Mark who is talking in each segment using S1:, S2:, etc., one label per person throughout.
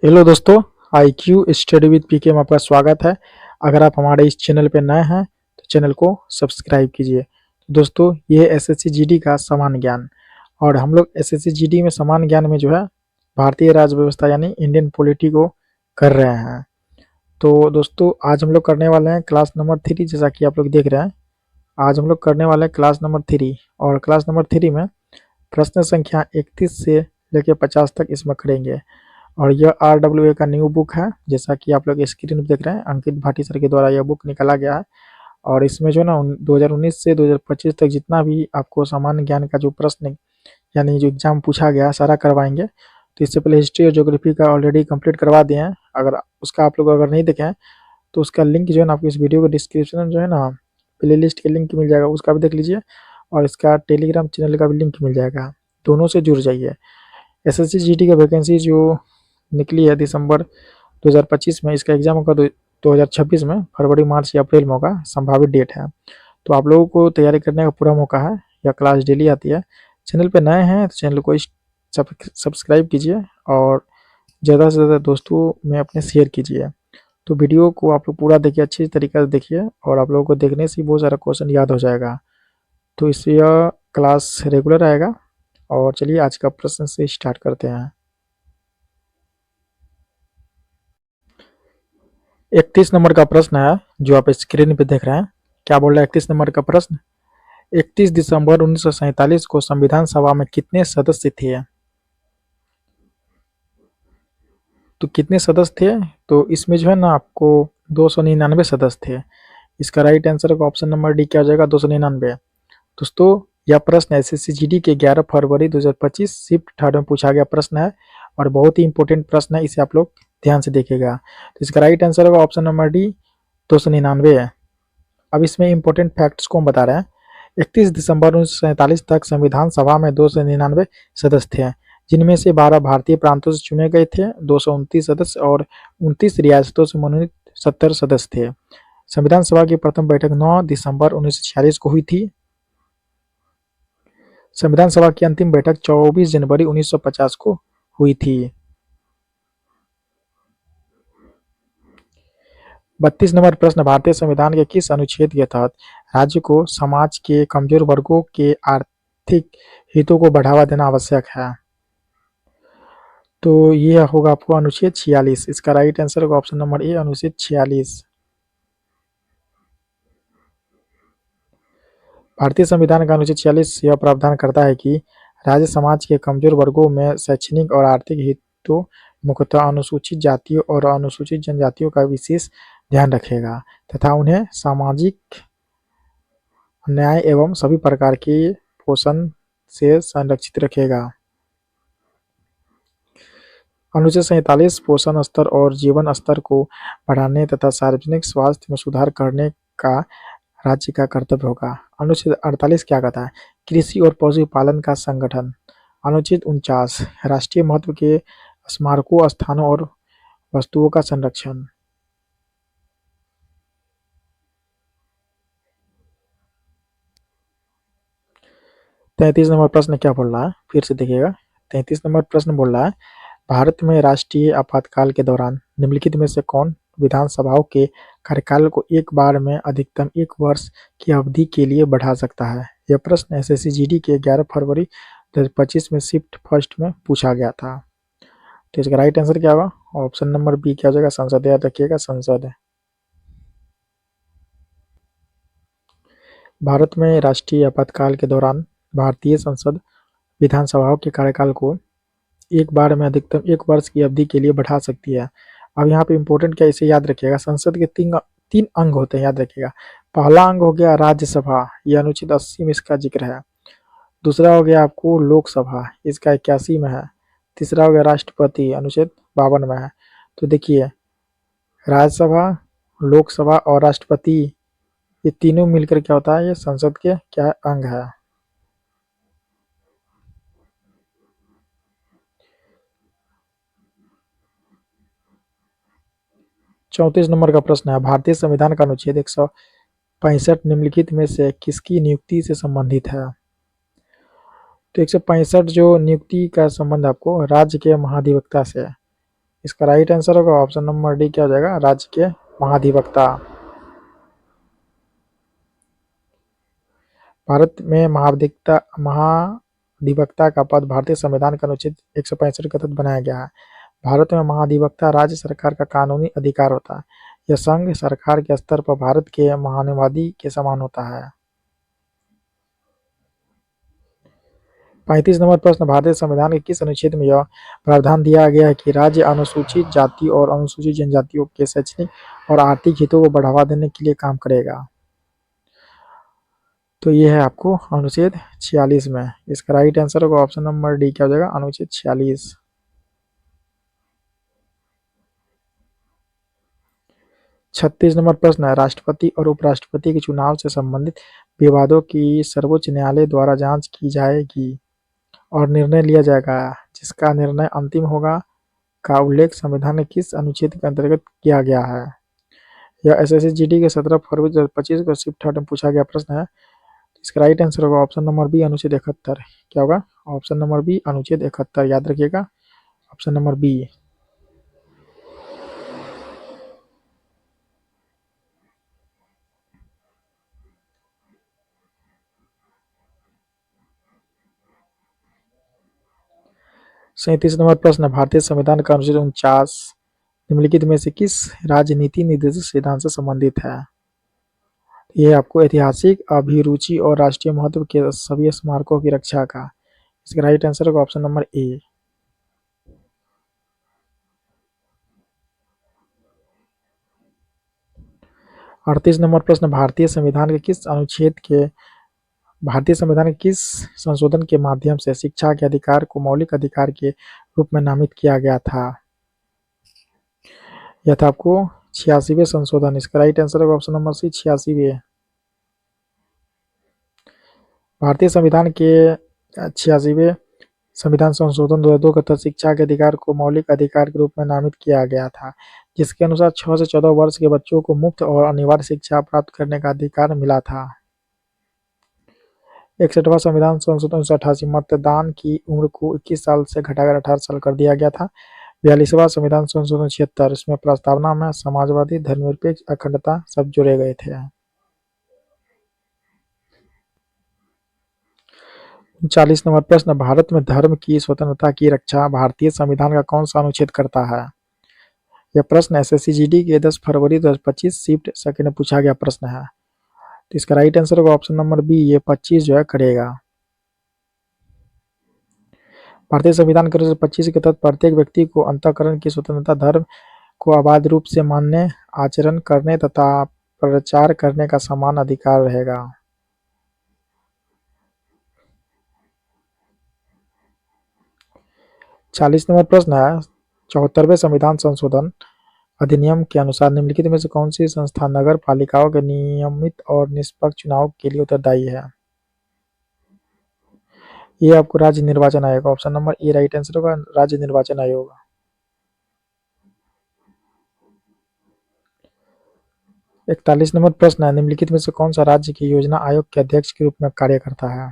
S1: Hello दोस्तों, IQ study with पीके में आपका स्वागत है। अगर आप हमारे इस चैनल पे नए हैं तो चैनल को सब्सक्राइब कीजिए। दोस्तों, ये एसएससी जीडी का सामान्य ज्ञान और हम लोग एसएससी जीडी में सामान्य ज्ञान में जो है भारतीय राज्य व्यवस्था यानी इंडियन पॉलिटी को कर रहे हैं। तो दोस्तों, आज हम लोग करने वाले हैं क्लास नंबर 3। जैसा कि आप लोग देख रहे हैं, आज हम लोग करने वाले हैं क्लास नंबर 3 और क्लास नंबर 3 में प्रश्न संख्या 31 से लेकर 50 तक इसमें करेंगे। और यह RWA का न्यू बुक है, जैसा कि आप लोग स्क्रीन पर देख रहे हैं। अंकित भाटी सर के द्वारा यह बुक निकाला गया है और इसमें जो है ना 2019 से 2025 तक जितना भी आपको सामान्य ज्ञान का जो प्रश्न यानी जो एग्जाम पूछा गया है सारा करवाएंगे। तो इससे पहले हिस्ट्री और ज्योग्राफी का ऑलरेडी कंप्लीट करवा दिए हैं। अगर उसका आप लोग अगर नहीं देखें तो उसका लिंक जो है ना आपको इस वीडियो के डिस्क्रिप्शन में जो है ना प्ले लिस्ट के लिंक मिल जाएगा, उसका भी देख लीजिए और इसका टेलीग्राम चैनल का भी लिंक मिल जाएगा। दोनों से जुड़ जाइए। एसएससी जीडी का वैकेंसी जो निकली है दिसंबर 2025 में, इसका एग्जाम होगा 2026 में, फरवरी मार्च या अप्रैल में होगा, संभावित डेट है। तो आप लोगों को तैयारी करने का पूरा मौका है। यह क्लास डेली आती है। चैनल पे नए हैं तो चैनल को सब्सक्राइब कीजिए और ज़्यादा से ज़्यादा दोस्तों में अपने शेयर कीजिए। तो वीडियो को आप लोग पूरा देखिए, अच्छी तरीके से देखिए और आप लोगों को देखने से बहुत सारा क्वेश्चन याद हो जाएगा। तो इससे यह क्लास रेगुलर आएगा। और चलिए आज का प्रश्न से स्टार्ट करते हैं। 31 नंबर का प्रश्न है जो आप स्क्रीन पे देख रहे हैं। क्या बोल रहा है 31 नंबर का प्रश्न? 31 दिसंबर 1947 को संविधान सभा में कितने सदस्य थे? तो कितने सदस्य थे? तो इसमें जो है ना आपको 299 सदस्य थे। इसका राइट आंसर का ऑप्शन नंबर डी क्या हो जाएगा? 299। दोस्तों, यह प्रश्न एसएससी जीडी के 11 फरवरी 2025 शिफ्ट थर्ड में पूछा गया प्रश्न है और बहुत ही इंपॉर्टेंट प्रश्न है। इसे आप लोग ध्यान से देखिएगा। तो इसका राइट आंसर होगा ऑप्शन नंबर डी, 299 है। अब इसमें इंपॉर्टेंट फैक्ट्स को हम बता रहे हैं। 31 दिसंबर 1947 तक संविधान सभा में 299 सदस्य थे, जिनमें से 12 भारतीय प्रांतों से चुने गए थे, 229 सदस्य और 29 रियासतों से मनोनीत 70 सदस्य थे। संविधान सभा की प्रथम बैठक 9 दिसंबर 1946 को हुई थी। संविधान सभा की अंतिम बैठक 24 जनवरी 1950 को हुई थी। 32 नंबर प्रश्न, भारतीय संविधान के किस अनुच्छेद के तहत राज्य को समाज के कमजोर वर्गों के आर्थिक हितों को बढ़ावा देना आवश्यक है? तो ये होगा आपको अनुच्छेद 46। इसका राइट आंसर होगा ऑप्शन नंबर ए, अनुच्छेद 46। भारतीय संविधान का अनुच्छेद 46 यह प्रावधान करता है कि राज्य समाज के कमजोर वर्गों में शैक्षणिक और आर्थिक हितों, मुख्यतः अनुसूचित जातियों और अनुसूचित जनजातियों का विशेष ध्यान रखेगा तथा उन्हें सामाजिक न्याय एवं सभी प्रकार के पोषण से संरक्षित रखेगा। अनुच्छेद 47 पोषण स्तर और जीवन स्तर को बढ़ाने तथा सार्वजनिक स्वास्थ्य में सुधार करने का राज्य का कर्तव्य होगा। अनुच्छेद 48 क्या कहता है? कृषि और पशुपालन का संगठन। अनुच्छेद 49 राष्ट्रीय महत्व के स्मारकों, स्थानों और वस्तुओं का संरक्षण। 33 नंबर प्रश्न क्या बोल रहा है? फिर से देखिएगा। 33 नंबर प्रश्न बोल रहा है, भारत में राष्ट्रीय आपातकाल के दौरान निम्नलिखित में से कौन विधानसभाओं के कार्यकाल को एक बार में अधिकतम 1 वर्ष की अवधि के लिए बढ़ा सकता है? यह प्रश्न एसएससी जीडी के 11 फरवरी 2025 में शिफ्ट फर्स्ट में पूछा गया था। तो इसका राइट आंसर क्या होगा? ऑप्शन नंबर बी क्या हो जाएगा? संसद। याद रखिएगा, संसद। भारत में राष्ट्रीय आपातकाल के दौरान भारतीय संसद विधानसभाओं के कार्यकाल को एक बार में अधिकतम 1 वर्ष की अवधि के लिए बढ़ा सकती है। अब यहाँ पे इम्पोर्टेंट क्या, इसे याद रखिएगा। संसद के तीन अंग होते हैं, याद रखिएगा। पहला अंग हो गया राज्यसभा, यह अनुच्छेद 80 में इसका जिक्र है। दूसरा हो गया आपको लोकसभा, इसका 81 में है। तीसरा हो गया राष्ट्रपति, अनुच्छेद 52 में है। तो देखिए, राज्यसभा, लोकसभा और राष्ट्रपति, ये तीनों मिलकर क्या होता है? ये संसद के क्या अंग है। चौंतीस नंबर का प्रश्न है, भारतीय संविधान का अनुच्छेद 165 निम्नलिखित में से किसकी नियुक्ति से संबंधित है? तो 165 जो नियुक्ति का संबंध आपको राज्य के महाधिवक्ता से है। इसका राइट आंसर होगा ऑप्शन नंबर डी, क्या हो जाएगा, राज्य के महाधिवक्ता। भारत में महाधिवक्ता का पद भारतीय संविधान के अनुच्छेद 165 के तहत बनाया गया है। भारत में महाधिवक्ता राज्य सरकार का कानूनी अधिकार होता है। यह संघ सरकार के स्तर पर भारत के महानुवादी के समान होता है। 35 नंबर प्रश्न, भारतीय संविधान के किस अनुच्छेद में यह प्रावधान दिया गया है कि राज्य अनुसूचित जाति और अनुसूचित जनजातियों के शैक्षणिक और आर्थिक हितों को बढ़ावा देने के लिए काम करेगा? तो ये है आपको अनुच्छेद 46 में। इसका राइट आंसर होगा ऑप्शन नंबर डी, क्या हो जाएगा, अनुच्छेद 46। 36 नंबर प्रश्न है, राष्ट्रपति और उपराष्ट्रपति के चुनाव से संबंधित विवादों की सर्वोच्च न्यायालय द्वारा जांच की जाएगी और निर्णय लिया जाएगा, जिसका निर्णय अंतिम होगा, का उल्लेख संविधान के किस अनुच्छेद के अंतर्गत किया गया है? यह एसएससी जीडी के 17 फरवरी 2025 को शिफ्ट थर्ड में पूछा गया प्रश्न है। इसका राइट आंसर होगा ऑप्शन नंबर बी, अनुच्छेद 71। क्या होगा? ऑप्शन नंबर बी, अनुच्छेद 71, याद रखिएगा, ऑप्शन नंबर बी। सैंतीस नंबर प्रश्न, भारतीय संविधान का अनुच्छेद 49 निम्नलिखित में से किस राजनीति निर्देशित सिद्धांत से संबंधित है? ये आपको ऐतिहासिक अभिरुचि और राष्ट्रीय महत्व के सभी स्मारकों की रक्षा का। इसका राइट आंसर होगा ऑप्शन नंबर ए। 38 नंबर प्रश्न, भारतीय संविधान के किस संशोधन के माध्यम से शिक्षा के अधिकार को मौलिक अधिकार के रूप में नामित किया गया था? यह था आपको 86वें संशोधन। इसका राइट आंसर होगा ऑप्शन नंबर सी, 86वें। भारतीय संविधान के 86वें संविधान संशोधन 2002 के तहत शिक्षा के अधिकार को मौलिक अधिकार के रूप में नामित किया गया था, जिसके अनुसार 6 से 14 वर्ष के बच्चों को मुफ्त और अनिवार्य शिक्षा प्राप्त करने का अधिकार मिला था। 61वां संविधान संशोधन 1988, मतदान की उम्र को 21 साल से घटाकर 18 साल कर दिया गया था। 42वां संविधान संशोधन 76, इसमें प्रस्तावना में समाजवादी, धर्मनिरपेक्ष, अखंडता सब जोड़े गए थे। 40 नंबर प्रश्न, भारत में धर्म की स्वतंत्रता की रक्षा भारतीय संविधान का कौन सा अनुच्छेद करता है? यह प्रश्न एसएससी जीडी के 10 फरवरी 2025 शिफ्ट सेकंड में पूछा गया प्रश्न है। तो इसका राइट आंसर होगा ऑप्शन नंबर बी, ये 25 जो है करेगा। भारतीय संविधान के अनुच्छेद 25 के तहत प्रत्येक व्यक्ति को अंतःकरण की स्वतंत्रता, धर्म को अबाध रूप से मानने, आचरण करने तथा प्रचार करने का समान अधिकार रहेगा। 40 नंबर प्रश्न है, 74वें संविधान संशोधन अधिनियम के अनुसार निम्नलिखित में से कौन सी संस्था नगर पालिकाओं के नियमित और निष्पक्ष चुनाव के लिए उत्तरदायी है? ये आपको राज्य निर्वाचन आयोग, option number A right answer होगा, राज्य निर्वाचन आयोग। 41 नंबर प्रश्न है, निम्नलिखित में से कौन सा राज्य की योजना आयोग के अध्यक्ष के रूप में कार्य करता है?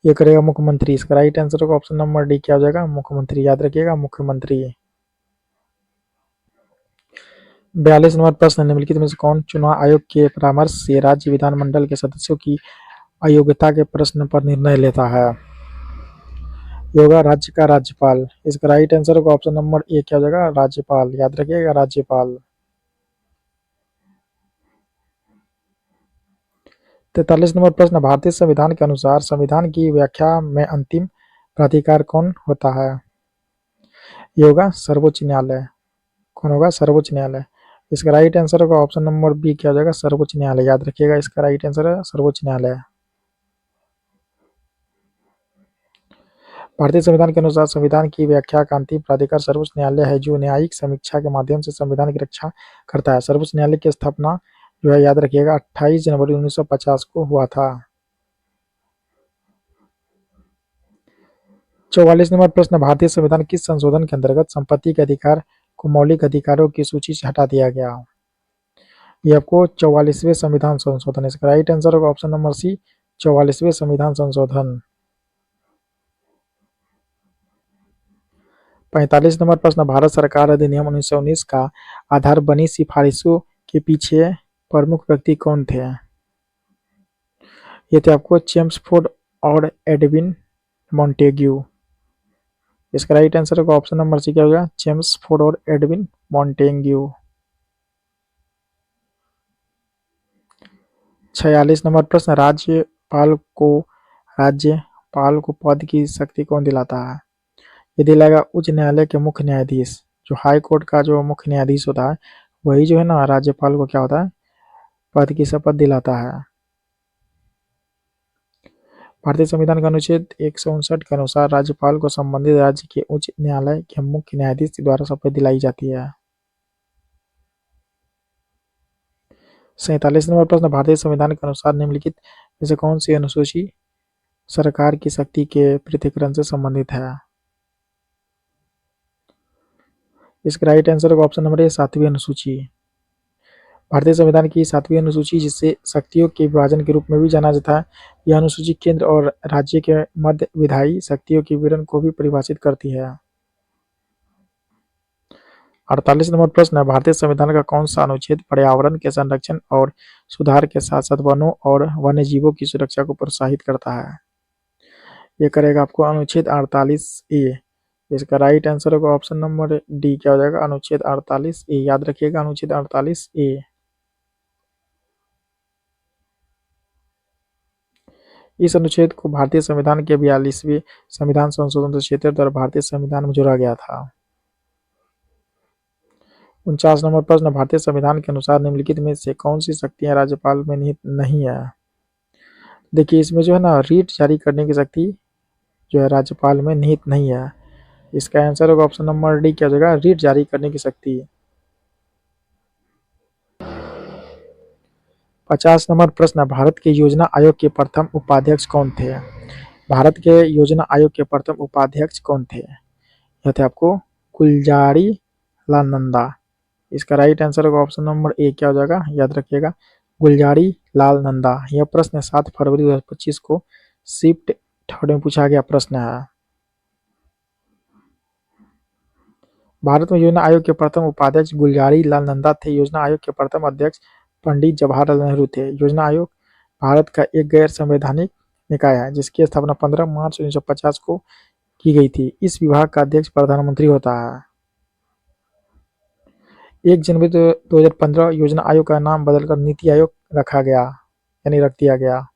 S1: ये करेगा मुख्यमंत्री। इसका राइट आंसर होगा ऑप्शन नंबर डी, क्या हो जाएगा, मुख्यमंत्री, याद रखिएगा, मुख्यमंत्री। 42 नंबर प्रश्न, निम्नलिखित में से कौन चुनाव आयोग के परामर्श से राज्य विधानमंडल के सदस्यों की अयोग्यता के प्रश्न पर निर्णय लेता है? होगा राज्य का राज्यपाल। इसका राइट आंसर होगा ऑप्शन नंबर ए, क्या हो जाएगा, राज्यपाल, याद रखिएगा, राज्यपाल। 43 नंबर प्रश्न, भारतीय संविधान के अनुसार संविधान की व्याख्या में अंतिम प्राधिकार कौन होता है? ये होगा सर्वोच्च न्यायालय। कौन होगा? सर्वोच्च न्यायालय। इसका राइट आंसर होगा ऑप्शन नंबर बी, क्या हो जाएगा, सर्वोच्च न्यायालय, याद रखिएगा, इसका राइट आंसर है सर्वोच्च न्यायालय। भारतीय संविधान के अनुसार संविधान की व्याख्या का अंतिम प्राधिकार सर्वोच्च न्यायालय है, जो न्यायिक समीक्षा के माध्यम से संविधान की रक्षा करता है। सर्वोच्च न्यायालय की स्थापना जो है, याद रखिएगा, 28 जनवरी 1950 को हुआ था। 44 नंबर प्रश्न, भारतीय संविधान किस संशोधन के अंतर्गत संपत्ति के अधिकार को मौलिक अधिकारों की सूची से हटा दिया गया? ये आपको 44वें संविधान संशोधन। इसका राइट आंसर होगा ऑप्शन नंबर सी, 44वें संविधान संशोधन। 45 नंबर प्रश्न, भारत सरकार अधिनियम 1919 का आधार बनी सिफारिशों के पीछे प्रमुख व्यक्ति कौन थे? ये थे आपको चेम्सफोर्ड और एडविन मॉन्टेग्यू। इसका राइट आंसर होगा ऑप्शन नंबर सी, क्या होगा? चेम्सफोर्ड और एडविन मॉन्टेग्यू। 46 नंबर प्रश्न, राज्यपाल को पद की शक्ति कौन दिलाता है? ये दिलाएगा उच्च न्यायालय के मुख्य न्यायाधीश। जो हाई कोर्ट का जो मुख्य न्यायाधीश होता है वही जो है ना राज्यपाल को क्या होता है, पद की शपथ दिलाता है। भारतीय संविधान का अनुच्छेद 159 के अनुसार राज्यपाल को संबंधित राज्य के उच्च न्यायालय के मुख्य न्यायाधीश द्वारा शपथ दिलाई जाती है। 47 नंबर प्रश्न, भारतीय संविधान के अनुसार निम्नलिखित में से कौन सी अनुसूची सरकार की शक्ति के पृथक्करण से संबंधित है? इसका राइट आंसर होगा ऑप्शन नंबर ए, 7वीं अनुसूची। भारतीय संविधान की 7वीं अनुसूची, जिसे शक्तियों के विभाजन के रूप में भी जाना जाता है, यह अनुसूची केंद्र और राज्य के मध्य विधायी शक्तियों के विवरण को भी परिभाषित करती है। 48 नंबर प्रश्न है, भारतीय संविधान का कौन सा अनुच्छेद पर्यावरण के संरक्षण और सुधार के साथ साथ वनों और वन्य जीवों की सुरक्षा को प्रोत्साहित करता है? ये करेगा आपको अनुच्छेद 48A। इसका राइट आंसर होगा ऑप्शन नंबर डी, क्या हो जाएगा? अनुच्छेद 48A। याद रखिएगा, अनुच्छेद 48A। इस अनुच्छेद को भारतीय संविधान के 42वें संविधान संशोधन क्षेत्र द्वारा भारतीय संविधान में जोड़ा गया था। 49 नंबर प्रश्न, भारतीय संविधान के अनुसार निम्नलिखित में से कौन सी शक्तियां राज्यपाल में निहित नहीं है? देखिए, इसमें जो है ना रीट जारी करने की शक्ति जो है राज्यपाल में निहित नहीं है। इसका आंसर होगा ऑप्शन नंबर डी, क्या हो जाएगा? रीट जारी करने की शक्ति। 50 नंबर प्रश्न, भारत के योजना आयोग के प्रथम उपाध्यक्ष कौन थे? भारत के योजना आयोग के प्रथम उपाध्यक्ष कौन थे? यह थे आपको गुलजारी लाल नंदा। इसका राइट आंसर होगा ऑप्शन नंबर ए, क्या हो जाएगा? याद रखिएगा, गुलजारी लाल नंदा। यह प्रश्न 7 फरवरी 2025 को शिफ्ट थर्ड में पूछा गया प्रश्न है। भारत में योजना आयोग के प्रथम उपाध्यक्ष गुलजारी लाल नंदा थे। योजना आयोग के प्रथम अध्यक्ष पंडित जवाहरलाल नेहरू थे। योजना आयोग भारत का एक गैर संवैधानिक निकाय है जिसकी स्थापना 15 मार्च 1950 को की गई थी। इस विभाग का अध्यक्ष प्रधानमंत्री होता है। 1 जनवरी 2015 योजना आयोग का नाम बदलकर नीति आयोग रखा गया, यानी रख दिया गया।